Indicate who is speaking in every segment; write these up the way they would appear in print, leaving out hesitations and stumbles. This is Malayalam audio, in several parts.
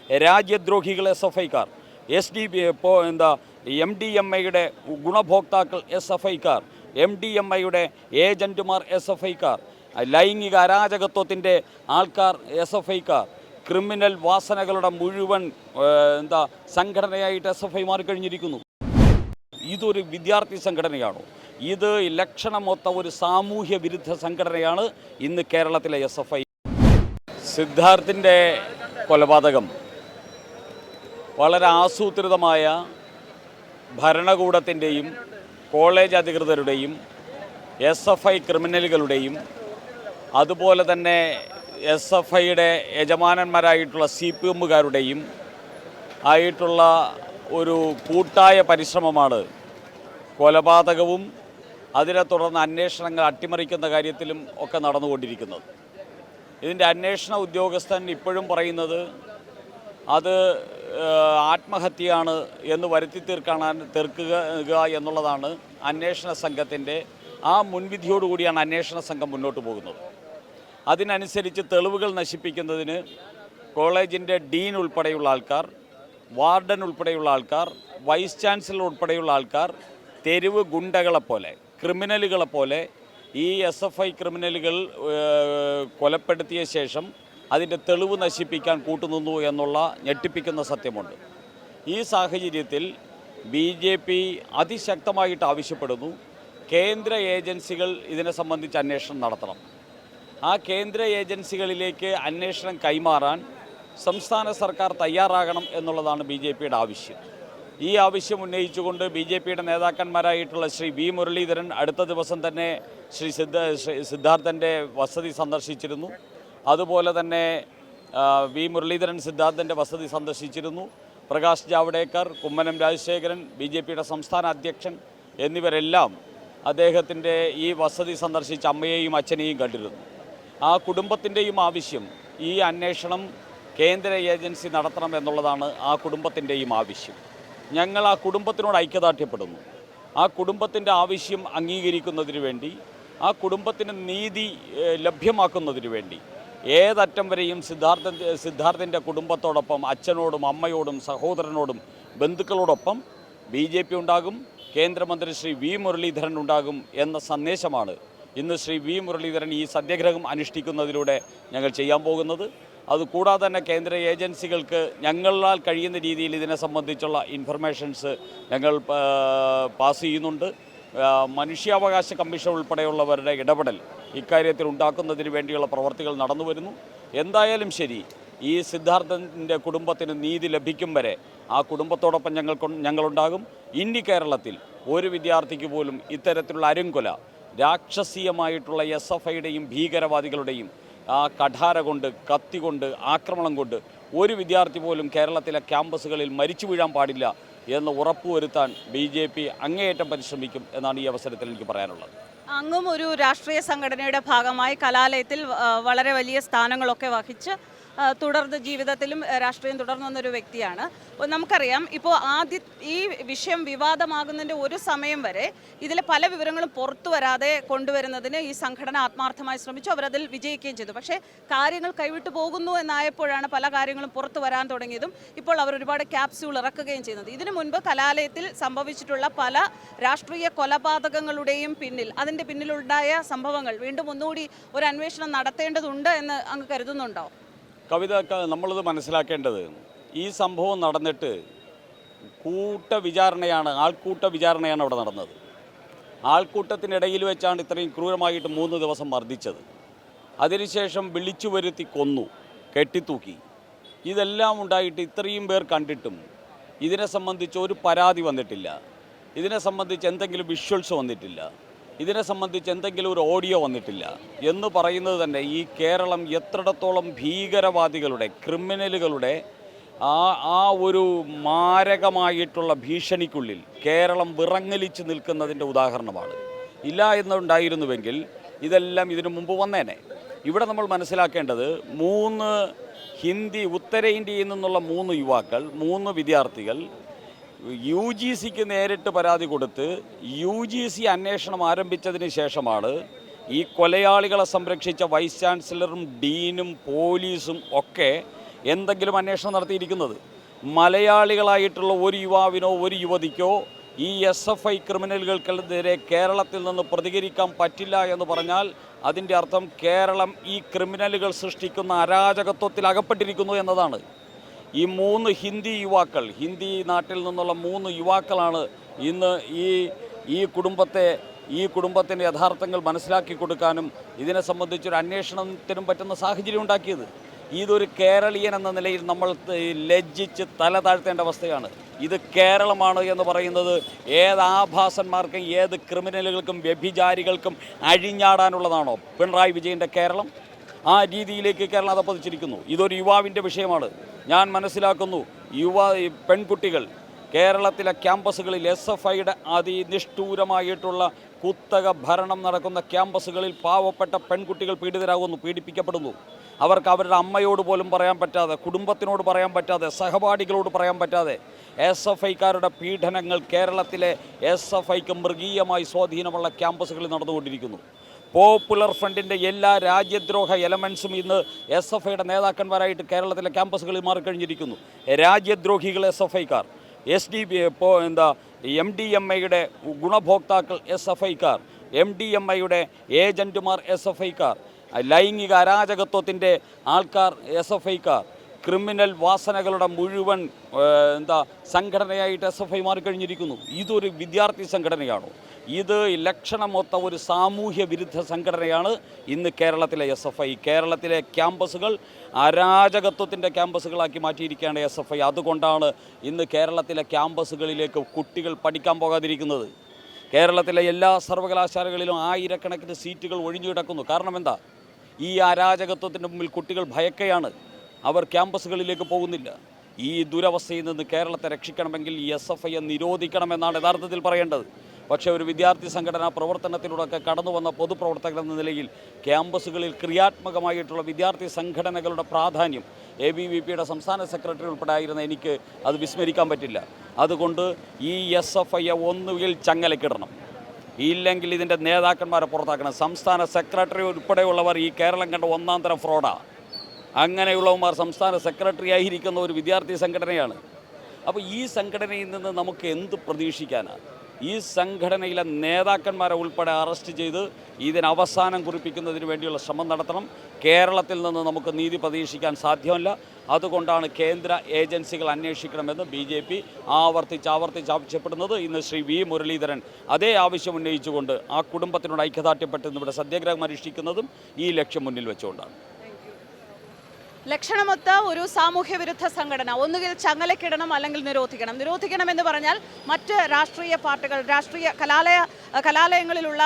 Speaker 1: രാജ്യദ്രോഹികൾ SFIക്കാർ, MDMAയുടെ ഗുണഭോക്താക്കൾ SFIക്കാർ, MDMAയുടെ ഏജൻറ്റുമാർ SFIക്കാർ, ലൈംഗിക അരാജകത്വത്തിൻ്റെ ആൾക്കാർ SFIക്കാർ, ക്രിമിനൽ വാസനകളുടെ മുഴുവൻ സംഘടനയായിട്ട് SFI മാറിക്കഴിഞ്ഞിരിക്കുന്നു. ഇതൊരു വിദ്യാർത്ഥി സംഘടനയാണോ? ഇത് ലക്ഷണമൊത്ത ഒരു സാമൂഹ്യ വിരുദ്ധ സംഘടനയാണ് ഇന്ന് കേരളത്തിലെ SFI. സിദ്ധാർത്ഥിൻ്റെ കൊലപാതകം വളരെ ആസൂത്രിതമായ ഭരണകൂടത്തിൻ്റെയും കോളേജ് അധികൃതരുടെയും SFI ക്രിമിനലുകളുടെയും അതുപോലെ തന്നെ SFIയുടെ യജമാനന്മാരായിട്ടുള്ള CPMകാരുടെയും ആയിട്ടുള്ള ഒരു കൂട്ടായ പരിശ്രമമാണ് കൊലപാതകവും അതിനെ തുടർന്ന് അന്വേഷണങ്ങൾ അട്ടിമറിക്കുന്ന കാര്യത്തിലും ഒക്കെ നടന്നുകൊണ്ടിരിക്കുന്നത്. ഇതിൻ്റെ അന്വേഷണ ഉദ്യോഗസ്ഥൻ ഇപ്പോഴും പറയുന്നത് അത് ആത്മഹത്യയാണ് എന്ന് വരുത്തി തീർക്കുക എന്നുള്ളതാണ് അന്വേഷണ സംഘത്തിൻ്റെ ആ മുൻവിധിയോടുകൂടിയാണ് അന്വേഷണ സംഘം മുന്നോട്ട് പോകുന്നത്. അതിനനുസരിച്ച് തെളിവുകൾ നശിപ്പിക്കുന്നതിന് കോളേജിൻ്റെ ഡീൻ ഉൾപ്പെടെയുള്ള ആൾക്കാർ, വാർഡൻ ഉൾപ്പെടെയുള്ള ആൾക്കാർ, വൈസ് ചാൻസലർ ഉൾപ്പെടെയുള്ള ആൾക്കാർ തെരുവ് ഗുണ്ടകളെപ്പോലെ, ക്രിമിനലുകളെപ്പോലെ ഈ SFI ക്രിമിനലുകൾ കൊലപ്പെടുത്തിയ ശേഷം അതിൻ്റെ തെളിവ് നശിപ്പിക്കാൻ കൂട്ടുനിന്നു എന്നുള്ള ഞെട്ടിപ്പിക്കുന്ന സത്യമുണ്ട്. ഈ സാഹചര്യത്തിൽ BJP അതിശക്തമായിട്ട് ആവശ്യപ്പെടുന്നു, കേന്ദ്ര ഏജൻസികൾ ഇതിനെ സംബന്ധിച്ച് അന്വേഷണം നടത്തണം. ആ കേന്ദ്ര ഏജൻസികളിലേക്ക് അന്വേഷണം കൈമാറാൻ സംസ്ഥാന സർക്കാർ തയ്യാറാകണം എന്നുള്ളതാണ് BJPയുടെ ആവശ്യം. ഈ ആവശ്യം ഉന്നയിച്ചുകൊണ്ട് BJPയുടെ നേതാക്കന്മാരായിട്ടുള്ള ശ്രീ V. മുരളീധരൻ അടുത്ത ദിവസം തന്നെ ശ്രീ സിദ്ധാർത്ഥൻ്റെ വസതി സന്ദർശിച്ചിരുന്നു. അതുപോലെ തന്നെ V. മുരളീധരൻ സിദ്ധാർത്ഥൻ്റെ വസതി സന്ദർശിച്ചിരുന്നു. പ്രകാശ് ജാവ്ദേക്കർ, കുമ്മനം രാജശേഖരൻ, BJPയുടെ സംസ്ഥാന അധ്യക്ഷൻ എന്നിവരെല്ലാം അദ്ദേഹത്തിൻ്റെ ഈ വസതി സന്ദർശിച്ച് അമ്മയെയും അച്ഛനെയും കണ്ടിരുന്നു. ആ കുടുംബത്തിൻ്റെയും ആവശ്യം ഈ അന്വേഷണം കേന്ദ്ര ഏജൻസി നടത്തണം എന്നുള്ളതാണ് ആ കുടുംബത്തിൻ്റെയും ആവശ്യം. ഞങ്ങൾ ആ കുടുംബത്തിനോട് ഐക്യദാർഢ്യപ്പെടുന്നു. ആ കുടുംബത്തിൻ്റെ ആവശ്യം അംഗീകരിക്കുന്നതിന് വേണ്ടി, ആ കുടുംബത്തിന് നീതി ലഭ്യമാക്കുന്നതിന് വേണ്ടി ഏതറ്റം വരെയും സിദ്ധാർത്ഥിൻ്റെ കുടുംബത്തോടൊപ്പം, അച്ഛനോടും അമ്മയോടും സഹോദരനോടും ബന്ധുക്കളോടൊപ്പം BJP ഉണ്ടാകും, കേന്ദ്രമന്ത്രി ശ്രീ V. മുരളീധരൻ ഉണ്ടാകും എന്ന സന്ദേശമാണ് ഇന്ന് ശ്രീ V. മുരളീധരൻ ഈ സത്യാഗ്രഹം അനുഷ്ഠിക്കുന്നതിലൂടെ ഞങ്ങൾ ചെയ്യാൻ പോകുന്നത്. അതുകൂടാതെ തന്നെ കേന്ദ്ര ഏജൻസികൾക്ക് ഞങ്ങളാൽ കഴിയുന്ന രീതിയിൽ ഇതിനെ സംബന്ധിച്ചുള്ള ഇൻഫർമേഷൻസ് ഞങ്ങൾ പാസ് ചെയ്യുന്നുണ്ട്. മനുഷ്യാവകാശ കമ്മീഷൻ ഉൾപ്പെടെയുള്ളവരുടെ ഇടപെടൽ ഇക്കാര്യത്തിൽ ഉണ്ടാക്കുന്നതിന് വേണ്ടിയുള്ള പ്രവർത്തികൾ നടന്നു വരുന്നു. എന്തായാലും ശരി, ഈ സിദ്ധാർത്ഥൻ്റെ കുടുംബത്തിന് നീതി ലഭിക്കും വരെ ആ കുടുംബത്തോടൊപ്പം ഞങ്ങളുണ്ടാകും. ഇനി കേരളത്തിൽ ഒരു വിദ്യാർത്ഥിക്ക് പോലും ഇത്തരത്തിലുള്ള അരുംകൊല, രാക്ഷസീയമായിട്ടുള്ള SFIയുടെയും ഭീകരവാദികളുടെയും ആ കഠാര കൊണ്ട്, കത്തി കൊണ്ട്, ആക്രമണം കൊണ്ട് ഒരു വിദ്യാർത്ഥി പോലും കേരളത്തിലെ ക്യാമ്പസുകളിൽ മരിച്ചു വീഴാൻ പാടില്ല എന്ന് ഉറപ്പുവരുത്താൻ BJP അങ്ങേയറ്റം പരിശ്രമിക്കും എന്നാണ് ഈ അവസരത്തിൽ എനിക്ക് പറയാനുള്ളത്.
Speaker 2: അങ്ങും ഒരു രാഷ്ട്രീയ സംഘടനയുടെ ഭാഗമായി കലാലയത്തിൽ വളരെ വലിയ സ്ഥാനങ്ങളൊക്കെ വഹിച്ച് തുടർന്ന് ജീവിതത്തിലും രാഷ്ട്രീയം തുടർന്നു വന്നൊരു വ്യക്തിയാണ്. നമുക്കറിയാം, ഇപ്പോൾ ഈ വിഷയം വിവാദമാകുന്നതിൻ്റെ ഒരു സമയം വരെ ഇതിലെ പല വിവരങ്ങളും പുറത്തു വരാതെ കൊണ്ടുവരുന്നതിന് ഈ സംഘടന ആത്മാർത്ഥമായി ശ്രമിച്ചു. അവരതിൽ വിജയിക്കുകയും ചെയ്തു. പക്ഷേ കാര്യങ്ങൾ കൈവിട്ടു പോകുന്നു എന്നായപ്പോഴാണ് പല കാര്യങ്ങളും പുറത്തു വരാൻ തുടങ്ങിയതും ഇപ്പോൾ അവർ ഒരുപാട് ക്യാപ്സ്യൂൾ ഇറക്കുകയും ചെയ്യുന്നത്. ഇതിനു മുൻപ് കലാലയത്തിൽ സംഭവിച്ചിട്ടുള്ള പല രാഷ്ട്രീയ കൊലപാതകങ്ങളുടെയും അതിൻ്റെ പിന്നിലുണ്ടായ സംഭവങ്ങൾ വീണ്ടും ഒന്നുകൂടി ഒരു അന്വേഷണം നടത്തേണ്ടതുണ്ട് എന്ന് അങ്ങ് കരുതുന്നുണ്ടോ?
Speaker 1: കവിത, നമ്മളിത് മനസ്സിലാക്കേണ്ടത്, ഈ സംഭവം നടന്നിട്ട് ആൾക്കൂട്ട വിചാരണയാണ് അവിടെ നടന്നത്. ആൾക്കൂട്ടത്തിനിടയിൽ വെച്ചാണ് ഇത്രയും ക്രൂരമായിട്ട് 3 ദിവസം മർദ്ദിച്ചത്. അതിനുശേഷം വിളിച്ചു വരുത്തി കൊന്നു, കെട്ടിത്തൂക്കി. ഇതെല്ലാം ഉണ്ടായിട്ട് ഇത്രയും പേർ കണ്ടിട്ടും ഇതിനെ സംബന്ധിച്ച് ഒരു പരാതി വന്നിട്ടില്ല. ഇതിനെ സംബന്ധിച്ച് എന്തെങ്കിലും വിഷ്വൽസ് വന്നിട്ടില്ല. ഇതിനെ സംബന്ധിച്ച് എന്തെങ്കിലും ഒരു ഓഡിയോ വന്നിട്ടില്ല എന്ന് പറയുന്നത് തന്നെ ഈ കേരളം എത്രത്തോളം ഭീകരവാദികളുടെ, ക്രിമിനലുകളുടെ ആ ഒരു മാരകമായിട്ടുള്ള ഭീഷണിക്കുള്ളിൽ കേരളം വിറങ്ങലിച്ച് നിൽക്കുന്നതിൻ്റെ ഉദാഹരണമാണ്. ഇല്ല എന്നുണ്ടായിരുന്നുവെങ്കിൽ ഇതെല്ലാം ഇതിനു മുമ്പ് വന്നേനെ. ഇവിടെ നമ്മൾ മനസ്സിലാക്കേണ്ടത്, 3 ഉത്തരേന്ത്യയിൽ നിന്നുള്ള 3 യുവാക്കൾ, 3 വിദ്യാർത്ഥികൾ UGCക്ക് നേരിട്ട് പരാതി കൊടുത്ത് UGC അന്വേഷണം ആരംഭിച്ചതിന് ശേഷമാണ് ഈ കൊലയാളികളെ സംരക്ഷിച്ച വൈസ് ചാൻസലറും ഡീനും പോലീസും ഒക്കെ എന്തെങ്കിലും അന്വേഷണം നടത്തിയിരിക്കുന്നത്. മലയാളികളായിട്ടുള്ള ഒരു യുവാവിനോ ഒരു യുവതിക്കോ ഈ SFI ക്രിമിനലുകൾക്കെതിരെ കേരളത്തിൽ നിന്ന് പ്രതികരിക്കാൻ പറ്റില്ല എന്ന് പറഞ്ഞാൽ അതിൻ്റെ അർത്ഥം കേരളം ഈ ക്രിമിനലുകൾ സൃഷ്ടിക്കുന്ന അരാജകത്വത്തിൽ അകപ്പെട്ടിരിക്കുന്നു എന്നതാണ്. ഈ 3 ഹിന്ദി നാട്ടിൽ നിന്നുള്ള 3 യുവാക്കളാണ് ഇന്ന് ഈ കുടുംബത്തിൻ്റെ യഥാർത്ഥങ്ങൾ മനസ്സിലാക്കി കൊടുക്കാനും ഇതിനെ സംബന്ധിച്ചൊരു അന്വേഷണത്തിനും പറ്റുന്ന സാഹചര്യം ഉണ്ടാക്കിയത്. ഇതൊരു കേരളീയൻ എന്ന നിലയിൽ നമ്മൾ ലജ്ജിച്ച് തല താഴ്ത്തേണ്ട അവസ്ഥയാണ്. ഇത് കേരളമാണ് എന്ന് പറയുന്നത് ഏത് ആഭാസന്മാർക്കും ഏത് ക്രിമിനലുകൾക്കും വ്യഭിചാരികൾക്കും അഴിഞ്ഞാടാനുള്ളതാണോ പിണറായി വിജയൻ്റെ കേരളം? ആ രീതിയിലേക്ക് കേരളം അതപ്പതിച്ചിരിക്കുന്നു. ഇതൊരു യുവാവിൻ്റെ വിഷയമാണ്. ഞാൻ മനസ്സിലാക്കുന്നു പെൺകുട്ടികൾ കേരളത്തിലെ ക്യാമ്പസുകളിൽ SFIയുടെ അതിനിഷ്ഠൂരമായിട്ടുള്ള കുത്തക ഭരണം നടക്കുന്ന ക്യാമ്പസുകളിൽ പാവപ്പെട്ട പെൺകുട്ടികൾ പീഡിപ്പിക്കപ്പെടുന്നു. അവർക്ക് അവരുടെ അമ്മയോട് പോലും പറയാൻ പറ്റാതെ, കുടുംബത്തിനോട് പറയാൻ പറ്റാതെ, സഹപാഠികളോട് പറയാൻ പറ്റാതെ SFIക്കാരുടെ പീഡനങ്ങൾ കേരളത്തിലെ SFIക്ക് മൃഗീയമായി സ്വാധീനമുള്ള ക്യാമ്പസുകളിൽ നടന്നുകൊണ്ടിരിക്കുന്നു. പോപ്പുലർ ഫ്രണ്ടിൻ്റെ എല്ലാ രാജ്യദ്രോഹ എലമെൻസും ഇന്ന് SFIയുടെ നേതാക്കന്മാരായിട്ട് കേരളത്തിലെ ക്യാമ്പസുകളിൽ മാറിക്കഴിഞ്ഞിരിക്കുന്നു. രാജ്യദ്രോഹികൾ SFIക്കാർ, MDMAയുടെ ഗുണഭോക്താക്കൾ SFIക്കാർ, MDMAയുടെ ഏജൻറ്റുമാർ SFIക്കാർ, ലൈംഗിക അരാജകത്വത്തിൻ്റെ ആൾക്കാർ SFIക്കാർ, ക്രിമിനൽ വാസനകളുടെ മുഴുവൻ സംഘടനയായിട്ട് SFI മാറിക്കഴിഞ്ഞിരിക്കുന്നു. ഇതൊരു വിദ്യാർത്ഥി സംഘടനയാണോ? ഇത് ലക്ഷണമൊത്ത ഒരു സാമൂഹ്യ വിരുദ്ധ സംഘടനയാണ് ഇന്ന് കേരളത്തിലെ SFI. കേരളത്തിലെ ക്യാമ്പസുകൾ അരാജകത്വത്തിൻ്റെ ക്യാമ്പസുകളാക്കി മാറ്റിയിരിക്കുകയാണ് SFI. അതുകൊണ്ടാണ് ഇന്ന് കേരളത്തിലെ ക്യാമ്പസുകളിലേക്ക് കുട്ടികൾ പഠിക്കാൻ പോകാതിരിക്കുന്നത്. കേരളത്തിലെ എല്ലാ സർവകലാശാലകളിലും ആയിരക്കണക്കിന് സീറ്റുകൾ ഒഴിഞ്ഞു കിടക്കുന്നു. കാരണം എന്താ? ഈ അരാജകത്വത്തിൻ്റെ മുമ്പിൽ കുട്ടികൾ ഭയക്കുകയാണ്. അവർ ക്യാമ്പസുകളിലേക്ക് പോകുന്നില്ല. ഈ ദുരവസ്ഥയിൽ നിന്ന് കേരളത്തെ രക്ഷിക്കണമെങ്കിൽ ഈ SFIയെ നിരോധിക്കണമെന്നാണ് യഥാർത്ഥത്തിൽ പറയേണ്ടത്. പക്ഷേ ഒരു വിദ്യാർത്ഥി സംഘടനാ പ്രവർത്തനത്തിലൂടെയൊക്കെ കടന്നു വന്ന പൊതുപ്രവർത്തകർ എന്ന നിലയിൽ ക്യാമ്പസുകളിൽ ക്രിയാത്മകമായിട്ടുള്ള വിദ്യാർത്ഥി സംഘടനകളുടെ പ്രാധാന്യം ABVPയുടെ സംസ്ഥാന സെക്രട്ടറി ഉൾപ്പെടെ ആയിരുന്ന എനിക്ക് അത് വിസ്മരിക്കാൻ പറ്റില്ല. അതുകൊണ്ട് ഈ SFIയെ ഒന്നുകിൽ ചങ്ങലക്കിടണം, ഇല്ലെങ്കിൽ ഇതിൻ്റെ നേതാക്കന്മാരെ പുറത്താക്കണം. സംസ്ഥാന സെക്രട്ടറി ഉൾപ്പെടെയുള്ളവർ ഈ കേരളം കണ്ട ഒന്നാം തരം ഫ്രോഡാണ്. അങ്ങനെയുള്ളവന്മാർ സംസ്ഥാന സെക്രട്ടറി ആയിരിക്കുന്ന ഒരു വിദ്യാർത്ഥി സംഘടനയാണ്. അപ്പോൾ ഈ സംഘടനയിൽ നിന്ന് നമുക്ക് എന്ത് പ്രതീക്ഷിക്കാനാണ്? ഈ സംഘടനയിലെ നേതാക്കന്മാരെ ഉൾപ്പെടെ അറസ്റ്റ് ചെയ്ത് ഇതിന് അവസാനം കുറിപ്പിക്കുന്നതിന് വേണ്ടിയുള്ള ശ്രമം നടത്തണം. കേരളത്തിൽ നിന്ന് നമുക്ക് നീതി പ്രതീക്ഷിക്കാൻ സാധ്യമല്ല. അതുകൊണ്ടാണ് കേന്ദ്ര ഏജൻസികൾ അന്വേഷിക്കണമെന്ന് BJP ആവർത്തിച്ച് ആവശ്യപ്പെടുന്നത്. ഇന്ന് ശ്രീ V. മുരളീധരൻ അതേ ആവശ്യം ഉന്നയിച്ചുകൊണ്ട് ആ കുടുംബത്തിനോട് ഐക്യദാർഢ്യപ്പെട്ട് ഇവിടെ സത്യാഗ്രഹം അനുഷ്ഠിക്കുന്നതും ഈ ലക്ഷ്യം മുന്നിൽ വെച്ചുകൊണ്ടാണ്.
Speaker 2: ലക്ഷണമൊത്ത ഒരു സാമൂഹ്യ വിരുദ്ധ സംഘടന ഒന്നുകിൽ ചങ്ങലക്കിടണം അല്ലെങ്കിൽ നിരോധിക്കണം എന്ന് പറഞ്ഞാൽ മറ്റ് രാഷ്ട്രീയ പാർട്ടികൾ, കലാലയങ്ങളിലുള്ള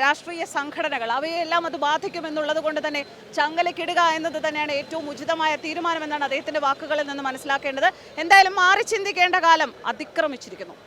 Speaker 2: രാഷ്ട്രീയ സംഘടനകൾ അവയെല്ലാം അത് ബാധിക്കുമെന്നുള്ളത് കൊണ്ട് തന്നെ ചങ്ങലക്കിടുക എന്നത് തന്നെയാണ് ഏറ്റവും ഉചിതമായ തീരുമാനമെന്നാണ് അദ്ദേഹത്തിൻ്റെ വാക്കുകളിൽ നിന്ന് മനസ്സിലാക്കേണ്ടത്. എന്തായാലും മാറി ചിന്തിക്കേണ്ട കാലം അതിക്രമിച്ചിരിക്കുന്നു.